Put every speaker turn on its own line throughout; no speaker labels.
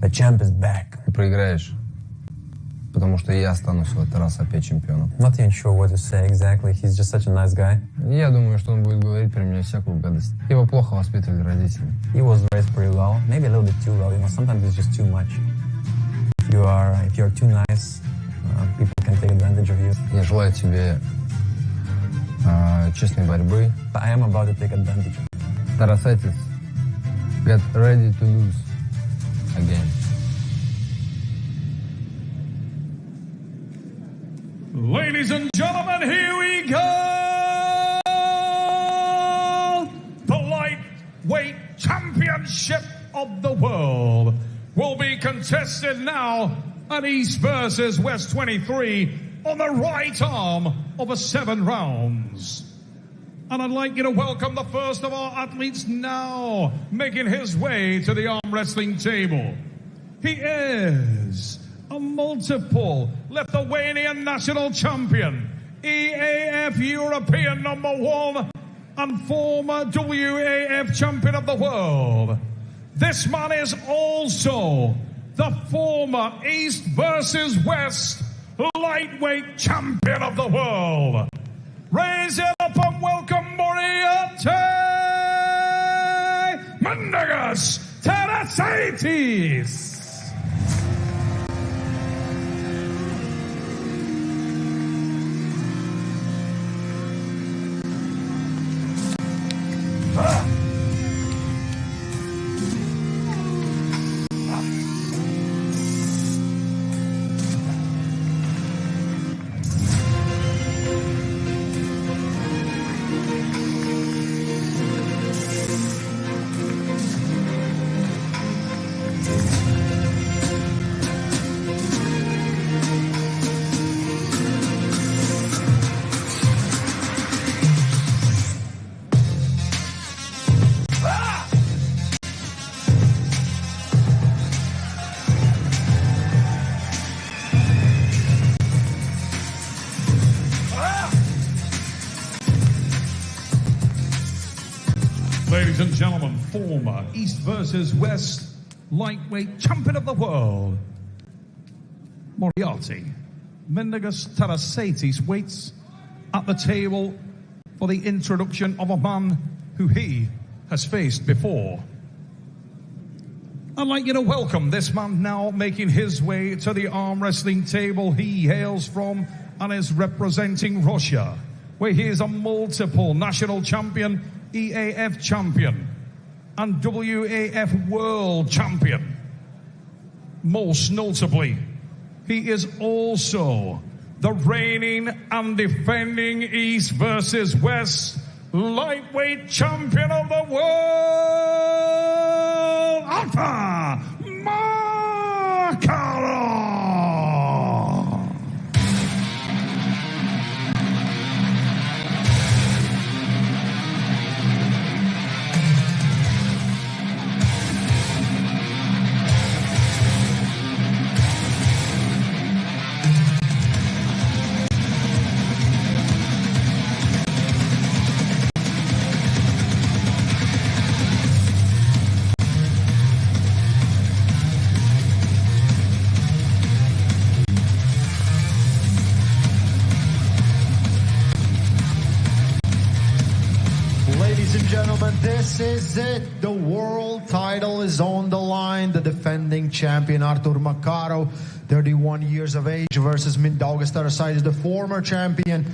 The champ is back.
Ты проиграешь, потому что я останусь в этот раз опять чемпионом.
Not even sure what to say exactly. He's just such a nice guy.
Я думаю, что он будет говорить при мне всякую гадость. Его плохо воспитывали родители.
He was raised pretty well, maybe a little bit too well. You know, sometimes it's just too much. If you're too nice, people can take advantage of you.
Я желаю тебе честной борьбы.
I am about to take advantage of you.
Tarasaitis, get ready to lose again.
Ladies and gentlemen, here we go! The lightweight championship of the world will be contested now at East versus West 23 on the right arm of a 7 rounds. And I'd like you to welcome the first of our athletes now making his way to the arm wrestling table. He is a multiple Lithuanian national champion, EAF European #1, and former WAF champion of the world. This man is also the former East versus West lightweight champion of the world. Raise it up and welcome ARTUR MINDAUGAS TARASAITIS. Ladies and gentlemen, former East versus West lightweight champion of the world, ARTUR MINDAUGAS TARASAITIS waits at the table for the introduction of a man who he has faced before. I'd like you to welcome this man now making his way to the arm wrestling table. He hails from and is representing Russia, where he is a multiple national champion, EAF champion, and WAF world champion. Most notably, he is also the reigning and defending East versus West lightweight champion of the world, ARTUR MAKAROV.
Ladies and gentlemen, this is it. The world title is on the line. The defending champion, ARTUR Makarov, 31 years of age, versus Mindaugas Tarasaitis, the former champion.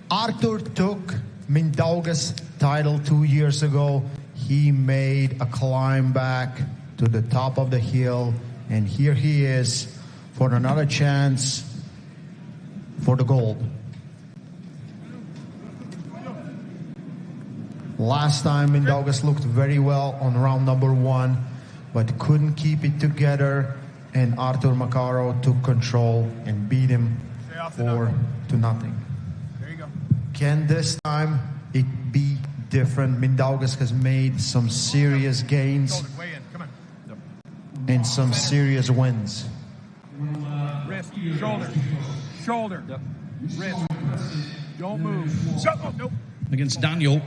ARTUR took Mindaugas title 2 years ago. He made a climb back to the top of the hill, and here he is for another chance for the gold. Last time, Mindaugas looked very well on round number 1, but couldn't keep it together, and ARTUR Makarov took control and beat him 4-0.
There you go.
Can this time it be different? Mindaugas has made some serious gains and some serious wins.
Wrist, shoulder, wrist. Don't move. Nope.
Against Daniel.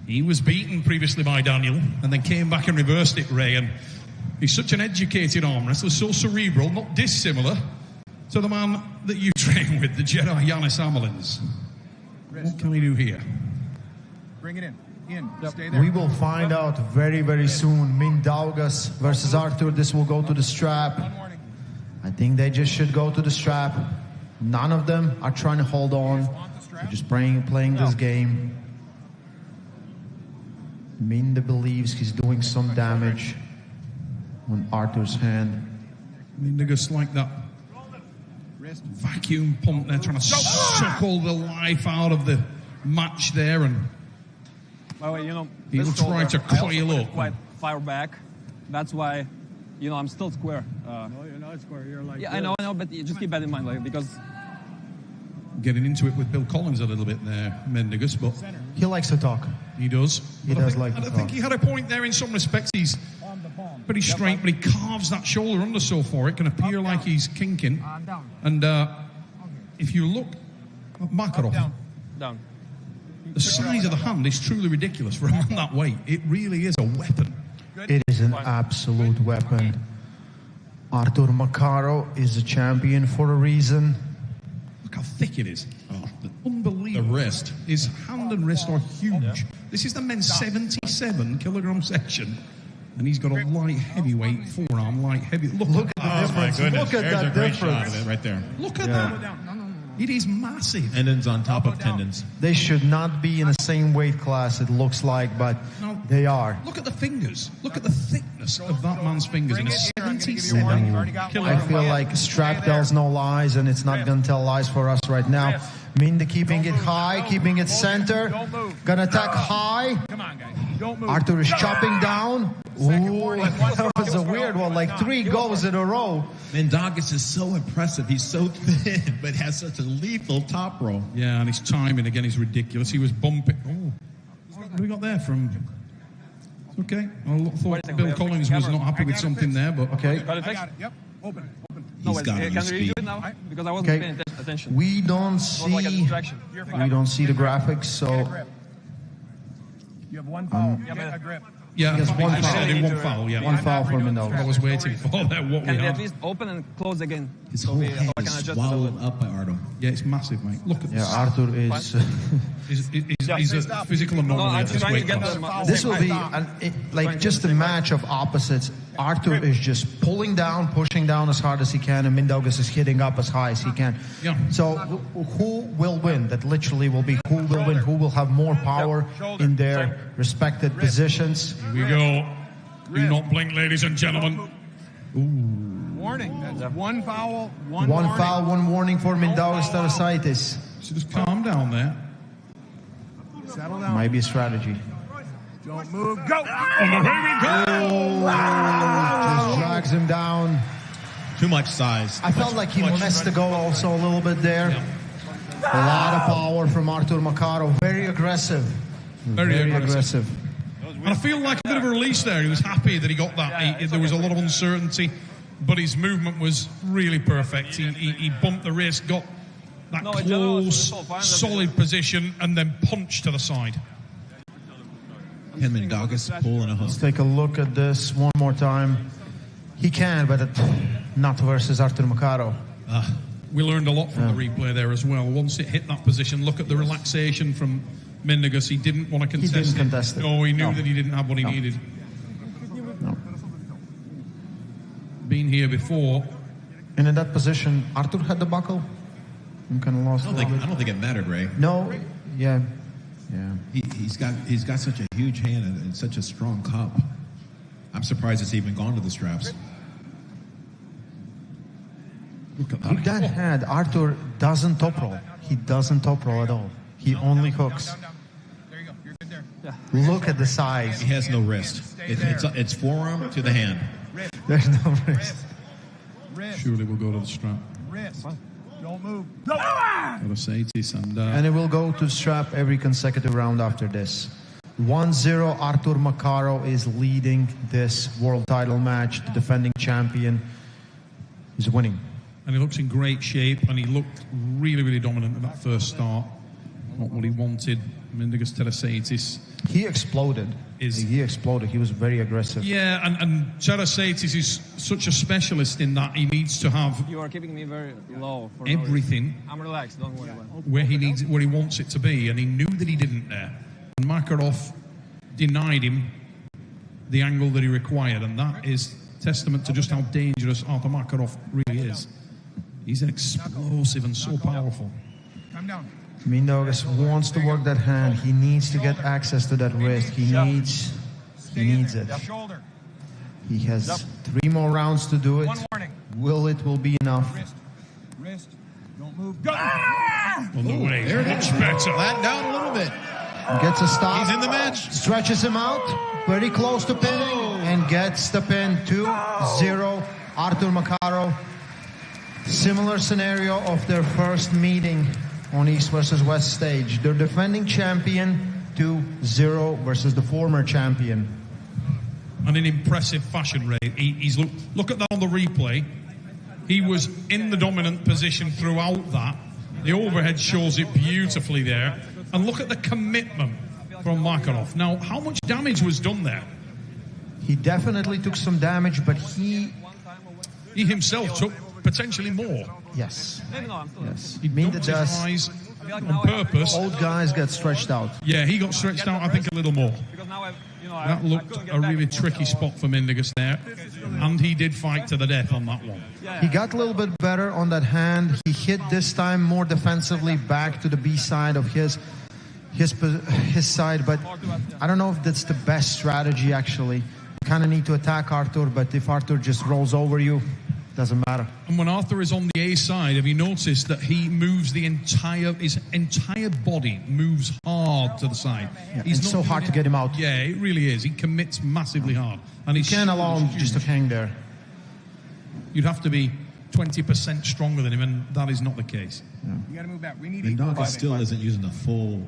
He was beaten previously by Daniel and then came back and reversed it, Ray. And He's such an educated arm wrestler, so cerebral, not dissimilar to the man that you train with, the Jedi Yanis Amelins. What can we do here?
Bring it in. Stay there.
We will find out very, very soon. Mindaugas versus Artur. This will go to the strap. I think they just should go to the strap. None of them are trying to hold on. They're just playing this game. Minda believes he's doing some damage on Artur's hand.
Mindagas like that vacuum pump there, trying to suck all the life out of the match there, and he'll try to coil up.
Quite far back. That's why, I'm still square.
No, you're not square. You're like.
Yeah, I know, but you just keep that in mind, because.
Getting into it with Bill Collins a little bit there, Mindagas, but
he likes to talk.
He does.
He does like to talk.
I think he had a point there in some respects. He's pretty straight, but he carves that shoulder under so far it can appear like he's kinking. And if you look at Makarov,
down.
The size of the hand is truly ridiculous for a man that weight. It really is a weapon.
It is an absolute weapon. Artur Makarov is a champion for a reason.
Look how thick it is. Oh, unbelievable. The wrist. His hand and wrist are huge. This is the men's 77 kilogram section. And he's got a light heavyweight forearm, light heavy. Look at that.
Oh my goodness. Look at that difference.
Right there.
Look at that. It is massive.
Tendons on top of tendons.
They should not be in the same weight class, it looks like, but they are.
Look at the fingers. Look at the thickness of that man's fingers in a 77 kilogram.
I feel like strap tells no lies, and it's not going to tell lies for us right now. Minda keeping it high, keeping it center. Gonna attack high.
Come on, guys. Don't move.
Artur is chopping down. Ooh, that was a weird one, like 3 goes in a row.
Mindaugas is so impressive. He's so thin, but has such a lethal top row.
Yeah, and his timing again is ridiculous. He was bumping. Oh, what have we got there from? Okay, I thought Bill Collins was not happy with something there, but
okay.
I got it. Yep. Open.
He's got
can we
speed.
redo it now? Because I wasn't paying attention.
We don't see the graphics, so
You have one foul. Get a grip.
yeah,
Yes, one
I
foul.
said in one foul. Yeah,
one foul for
I
Mindaugas.
was waiting for that. What we
Can they at
have.
least open and close again?
His whole
I
head
can
is
adjust it a little
swallowed
bit.
up by Artur.
Yeah, it's massive, mate. Look at
Yeah,
this.
Artur is.
He's a physical
No,
anomaly
I'm
at this
trying to
weight
get
class.
This will be like just a match of opposites. Artur is just pulling down, pushing down as hard as he can, and Mindaugas is hitting up as high as he can.
Yeah.
So who will win? That literally will be who will win, who will have more power in their respected positions.
Here we go. Do not blink, ladies and gentlemen.
Warning. That's one foul, one
One
warning.
foul, one warning for Mindaugas Tarasaitis.
So just calm down there.
Settle down.
Might be a strategy.
Don't move. Go.
Just drags him down.
Too much size.
I felt like he messed the go also a little bit there. A lot of power from Artur Makarov. Very aggressive.
Very aggressive. And I feel like a bit of a release there. He was happy that he got that. There was a lot of uncertainty, but his movement was really perfect. He bumped the wrist, got that close, solid position, and then punched to the side.
Can Mindaugas pull in a hook?
Let's take a look at this one more time. He can, but not versus Artur Makarov.
We learned a lot from the replay there as well. Once it hit that position, look at the relaxation from Mindaugas. He didn't want to contest
He didn't contest it.
No, he knew
No.
that he didn't have what he needed.
No.
Been here before.
And in that position, Artur had the buckle. I'm kind of lost.
I don't think it mattered, Ray.
No, yeah.
He's got such a huge hand and such a strong cup. I'm surprised it's even gone to the straps.
Look at
With that hand, Artur doesn't top roll. He doesn't top roll at all. He only hooks.
There you go. You're good there.
Look at the size.
He has no wrist. It's forearm to the hand.
There's no wrist.
Wrist.
Surely we'll go to the strap.
Wrist. Don't move.
Tarasaitis
And it will go to strap every consecutive round after this. 1-0, Artur Makarov is leading this world title match. The defending champion is winning.
And he looks in great shape, and he looked really, really dominant at that first start. not what he wanted. Mindaugas Tarasaitis.
He exploded. He exploded. He was very aggressive.
Yeah, and Tarasaitis is such a specialist in that he needs to have
You are keeping me very low. For
everything
I'm relaxed. Don't worry about it.
where he wants it to be, and he knew that he didn't there. And Makarov denied him the angle that he required, and that is testament to just how dangerous ARTUR MAKAROV really is. He's explosive and so powerful.
Come down.
Mindaugas wants to work that hand. He needs to get access to that wrist. He needs it.
Shoulder.
He has 3 more rounds to do it.
One warning.
Will be enough?
Wrist. Don't move. Go.
On the way,
There it
much
is.
better.
Flat down a little bit.
Gets a stop.
He's in the match.
Stretches him out. Very close to pinning. And gets the pin. 2-0. ARTUR MAKAROV. Similar scenario of their first meeting on East versus West stage. Their defending champion 2-0 versus the former champion.
And in impressive fashion, Ray. He's look at that on the replay. He was in the dominant position throughout that. The overhead shows it beautifully there. And look at the commitment from Makarov. Now, how much damage was done there?
He definitely took some damage, but he
himself took potentially more.
yes. Yes.
He
Minda
dumped his
does.
eyes on purpose.
Old guys get stretched out.
Yeah, he got stretched out, I think, a little more.
Because now
That looked a really tricky spot for Mindaugas there. And he did fight to the death on that one.
He got a little bit better on that hand. He hit this time more defensively back to the B side of his side, but I don't know if that's the best strategy actually. You kind of need to attack ARTUR, but if ARTUR just rolls over you, doesn't matter.
And when ARTUR is on the A side, have you noticed that he moves his entire body moves hard to the side?
Yeah,
He's
it's
not
so hard
doing
to get him out.
Yeah, it really is. He commits massively hard. And
You can't allow him just to hang there.
You'd have to be 20% stronger than him, and that is not the case.
You got to move back. We need
Mindaugas still isn't using the full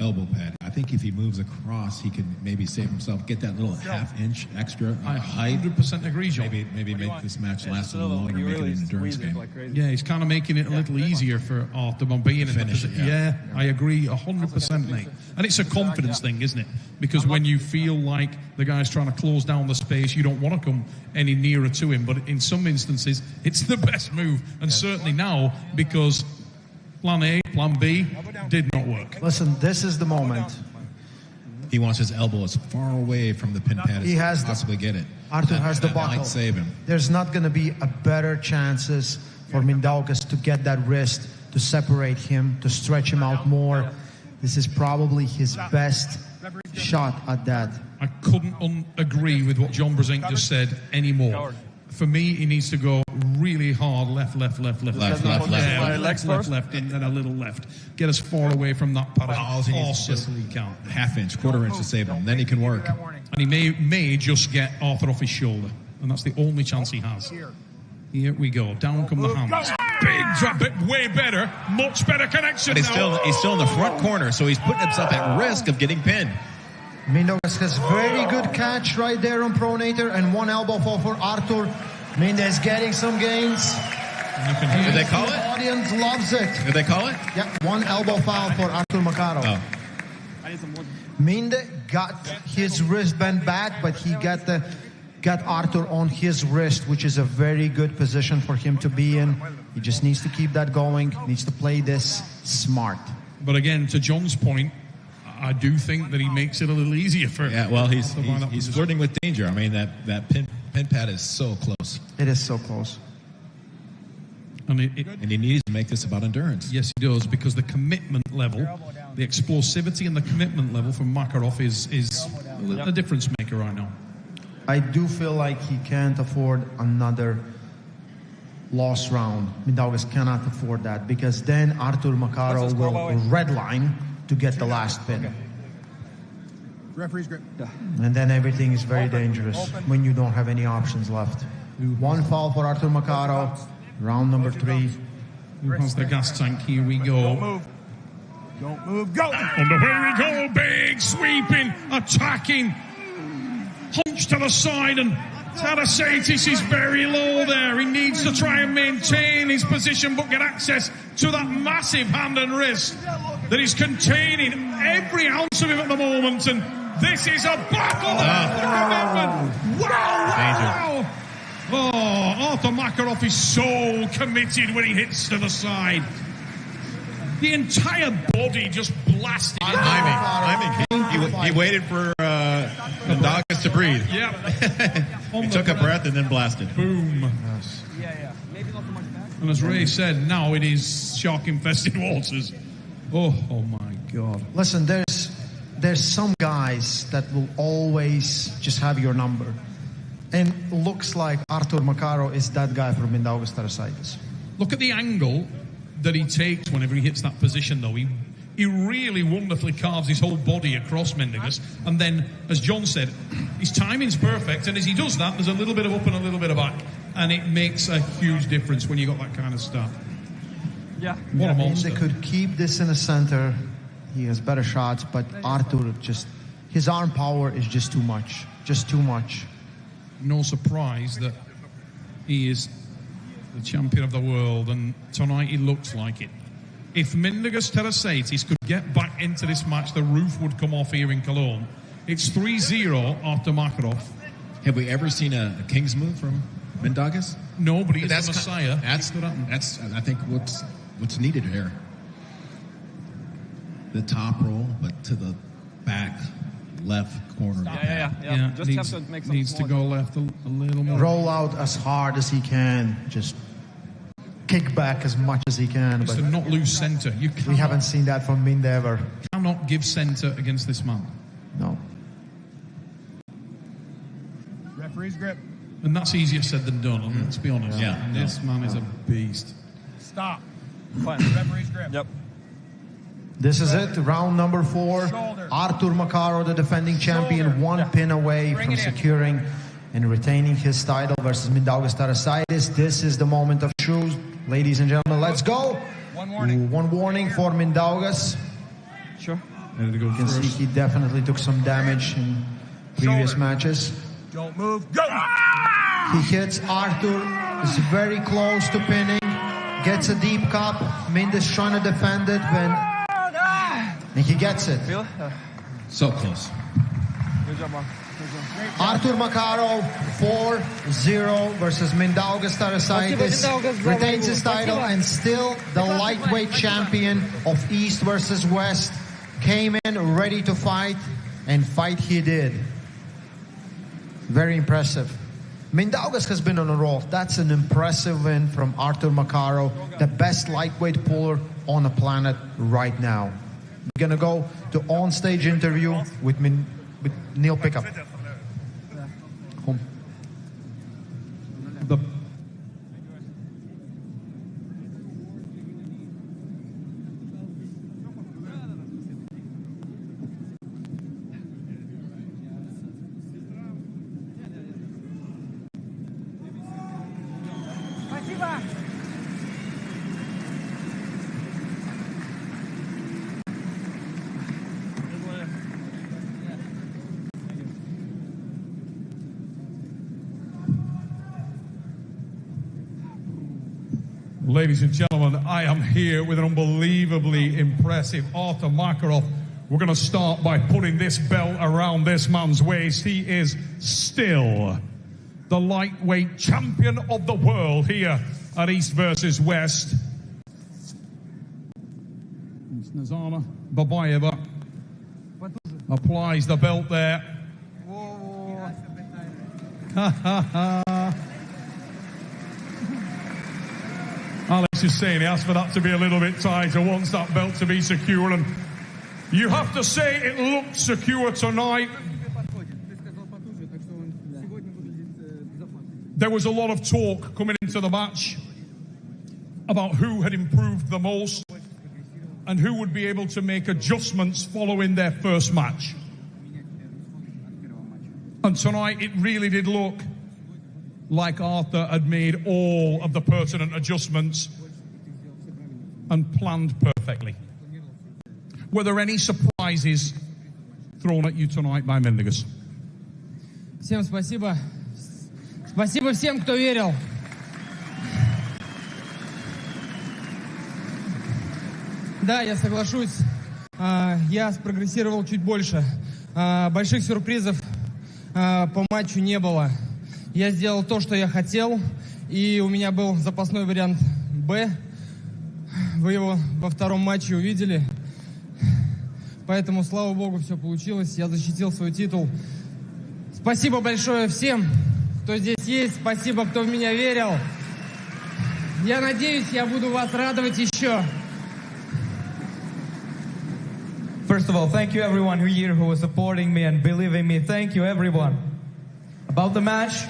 elbow pad. I think if he moves across, he can maybe save himself, get that little half-inch extra
I
height.
100% agree, John.
Maybe make this match last a little longer, make it an endurance game.
Yeah, he's kind of making it a little easier for ARTUR by being in the
Finish it,
position. Yeah, I agree 100%, mate. And it's a confidence thing, isn't it? Because when you feel like the guy's trying to close down the space, you don't want to come any nearer to him. But in some instances, it's the best move. And certainly now, because plan A, plan B did not work.
Listen, this is the moment.
He wants his elbow as far away from the pin pad
He has
as
the-
possibly get it.
ARTUR has the
That
buckle.
might save him.
There's not going to be a better chances for Mindaugas to get that wrist, to separate him, to stretch him out more. This is probably his best shot at that.
I couldn't agree with what John Brezink just said anymore. For me, he needs to go really hard left.
Left.
Yeah,
Legs
left,
first?
left, and then a little left. Get as far away from that pad
All
as
he needs is just
possibly can.
half-inch, quarter-inch to save him. Then he can work.
And he may just get ARTUR off his shoulder. And that's the only chance he has. Here we go. Down come the hands. Big drop, but way better. Much better connection
But
now.
he's still in the front corner, so he's putting himself at risk of getting pinned.
Mindaugas has very good catch right there on pronator and one elbow fall for ARTUR. Minda is getting some gains.
You can hear
Did they
it.
call
The
it?
audience loves it.
Did they call it?
Yeah, one elbow foul for ARTUR MAKAROV.
Oh.
Minda got his wristband back, but he got ARTUR on his wrist, which is a very good position for him to be in. He just needs to keep that going, needs to play this smart.
But again, to John's point, I do think that he makes it a little easier for
Yeah, well, he's
to line up
he's
with
flirting with danger. I mean, that pin pad is so close.
It is so close.
And
And he needs to make this about endurance.
yes, he does, because the commitment level, the explosivity and the commitment level from Makarov is a difference maker right now.
I do feel like he can't afford another lost round. Mindaugas cannot afford that, because then ARTUR MAKAROV will redline to get the last pin.
Referee's grip.
And then everything is very dangerous when you don't have any options left. One foul for ARTUR MAKAROV. Round number 3.
Who has the gas tank? Here we go.
Don't move. Go.
On the way we go. Big, sweeping, attacking. Hunch to the side and Tarasaitis is very low there. He needs to try and maintain his position but get access to that massive hand and wrist that is containing every ounce of him at the moment. And this is a battle for commitment. Wow. Oh, Artur Makarov is so committed when he hits to the side. The entire body just blasted.
He waited for Mindaugas to breathe.
Yep.
He took a breath and then blasted.
Boom.
Yeah. Maybe not too much back.
And as Ray said, now it is shark-infested waters. Oh my God.
Listen, there's some guys that will always just have your number. And looks like Artur Makarov is that guy from Mindaugas Tarasaitis.
Look at the angle that he takes whenever he hits that position, though. He really wonderfully carves his whole body across Mindaugas. And then, as John said, his timing's perfect. And as he does that, there's a little bit of up and a little bit of back. And it makes a huge difference when you got that kind of stuff.
Yeah.
What a
If
monster.
they could keep this in the center, he has better shots. But Artur, his arm power is just too much. Just too much.
No surprise that he is the champion of the world, and tonight he looks like it. If Mindaugas Tarasaitis could get back into this match, the roof would come off here in Cologne. It's 3-0 after Makarov.
Have we ever seen a king's move from Mindaugas?
No, but he's the Messiah.
That's I think what's needed here. The top roll, but to the back left corner.
Yeah. Just
needs,
have to make some
needs to go left a little more.
Roll out as hard as he can. Just kick back as much as he can.
Just
But
to not lose centre.
we haven't seen that from Mind ever.
Cannot give centre against this man.
No.
Referee's grip.
And that's easier said than done, and let's be honest.
Yeah.
And this man is a beast.
Stop.
Fine.
Referee's grip.
Yep.
This is it, round number 4.
Shoulder.
Artur Makarov, the defending champion, one pin away from securing and retaining his title versus Mindaugas Tarasaitis. This is the moment of truth. Ladies and gentlemen, let's go.
One warning.
One warning for Mindaugas.
Sure.
Ready to go
You can see
first.
he definitely took some damage in previous
Shoulder.
matches.
Don't move. Go.
He hits Artur, is very close to pinning, gets a deep cup. Minda's trying to defend it, and he gets it.
Feel it?
So close.
Good job, Mark.
Artur Makarov 4-0 versus Mindaugas Tarasaitis. Retains his title and still the lightweight champion of East versus West. Came in ready to fight, and fight he did. Very impressive. Mindaugas has been on a roll. That's an impressive win from Artur Makarov, the best lightweight puller on the planet right now. We're gonna go to on-stage interview with Neil Pickup. Home.
The Ladies and gentlemen, I am here with an unbelievably impressive Artur Makarov. We're going to start by putting this belt around this man's waist. He is still the lightweight champion of the world here at East versus West. It's Nazama Babayeva applies the belt there. Alex is saying he asked for that to be a little bit tighter, wants that belt to be secure, and you have to say it looked secure tonight. There was a lot of talk coming into the match about who had improved the most and who would be able to make adjustments following their first match. And tonight it really did look like Arthur had made all of the pertinent adjustments and planned perfectly. Were there any surprises thrown at you tonight by Mindaugas?
Всем спасибо.
Спасибо всем, кто верил. Да, я соглашусь. Я спрогрессировал чуть больше. Больших сюрпризов по матчу не было. Я сделал то, что я хотел, и у меня был запасной вариант «Б». Вы его во втором матче увидели. Поэтому, слава богу, все получилось. Я защитил свой титул. Спасибо большое всем, кто здесь есть. Спасибо, кто в меня верил. Я надеюсь, я буду вас радовать еще.
First of all, thank you everyone here who was supporting me and believing me. Thank you everyone. About the match,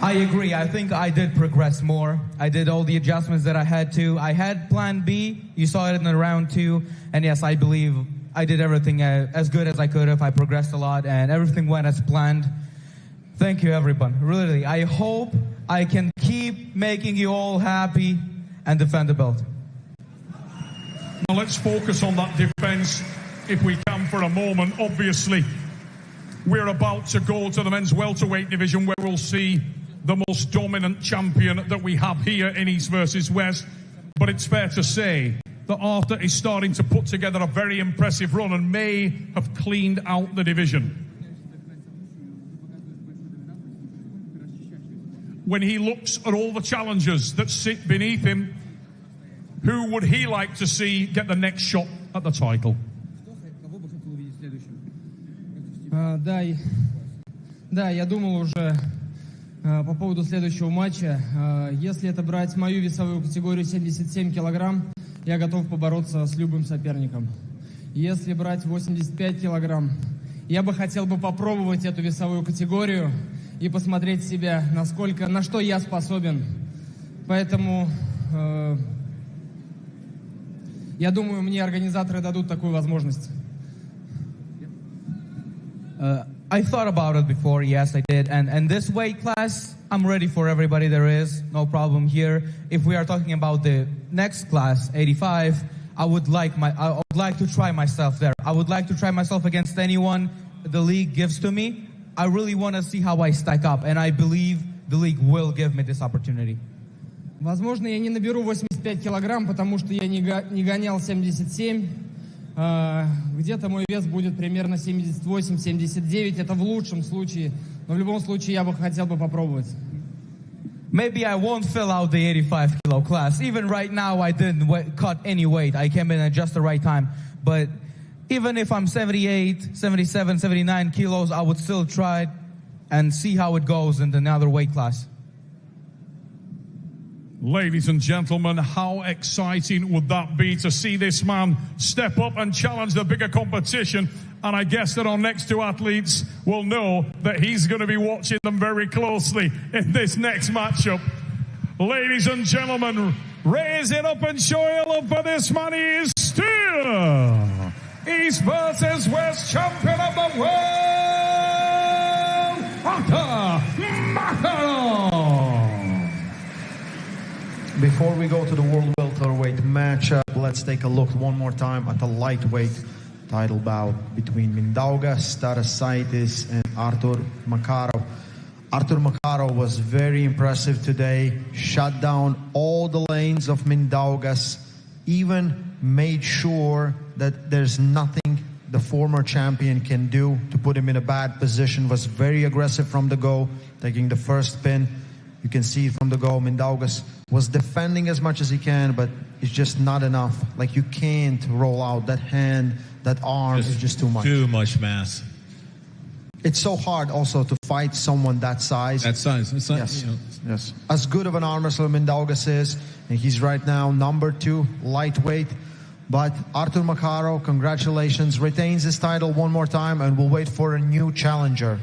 I agree. I think I did progress more. I did all the adjustments that I had to. I had plan B. You saw it in the round 2. And yes, I believe I did everything as good as I could have. I progressed a lot and everything went as planned. Thank you everyone. Really, I hope I can keep making you all happy and defend the belt.
Now let's focus on that defense if we can for a moment. Obviously, we're about to go to the men's welterweight division where we'll see the most dominant champion that we have here in East versus West. But it's fair to say that Arthur is starting to put together a very impressive run and may have cleaned out the division. When he looks at all the challengers that sit beneath him, who would he like to see get the next shot at the title?
Да, я думал уже по поводу следующего матча. Если это брать мою весовую категорию 77 килограмм, я готов побороться с любым соперником. Если брать 85 килограмм, я бы хотел попробовать эту весовую категорию и посмотреть себя, на что я способен. Поэтому я думаю, мне организаторы дадут такую возможность.
I thought about it before, yes I did, and this weight class, I'm ready for everybody there is, no problem here. If we are talking about the next class, 85, I would like to try myself there. I would like to try myself against anyone the league gives to me. I really want to see how I stack up, and I believe the league will give me this opportunity.
Возможно, я не наберу 85 килограмм, потому что я не гонял 77. Где-то мой вес будет примерно 78-79. Это в лучшем случае. Но в любом случае я бы хотел попробовать.
Maybe I won't fill out the 85 kilo class. Even right now, I didn't cut any weight. I came in at just the right time. But even if I'm 78, 77, 79 kilos, I would still try it and see how it goes in another weight class.
Ladies and gentlemen, how exciting would that be to see this man step up and challenge the bigger competition? And I guess that our next two athletes will know that he's going to be watching them very closely in this next matchup. Ladies and gentlemen, raise it up and show your love for this man. He is still East versus West champion of the world, ARTUR Makarov.
Before we go to the world welterweight matchup, let's take a look one more time at the lightweight title bout between Mindaugas Tarasaitis and ARTUR Makarov. ARTUR Makarov was very impressive today, shut down all the lanes of Mindaugas, even made sure that there's nothing the former champion can do to put him in a bad position, was very aggressive from the go, taking the first pin. You can see from the go, Mindaugas was defending as much as he can, but it's just not enough. Like, you can't roll out that hand, that arm is just too much.
Too much mass.
It's so hard also to fight someone that size.
That size. It's not,
Yes,
you know.
yes. As good of an arm wrestler Mindaugas is, and he's right now number 2 lightweight. But ARTUR Makarov, congratulations, retains his title one more time, and we'll wait for a new challenger.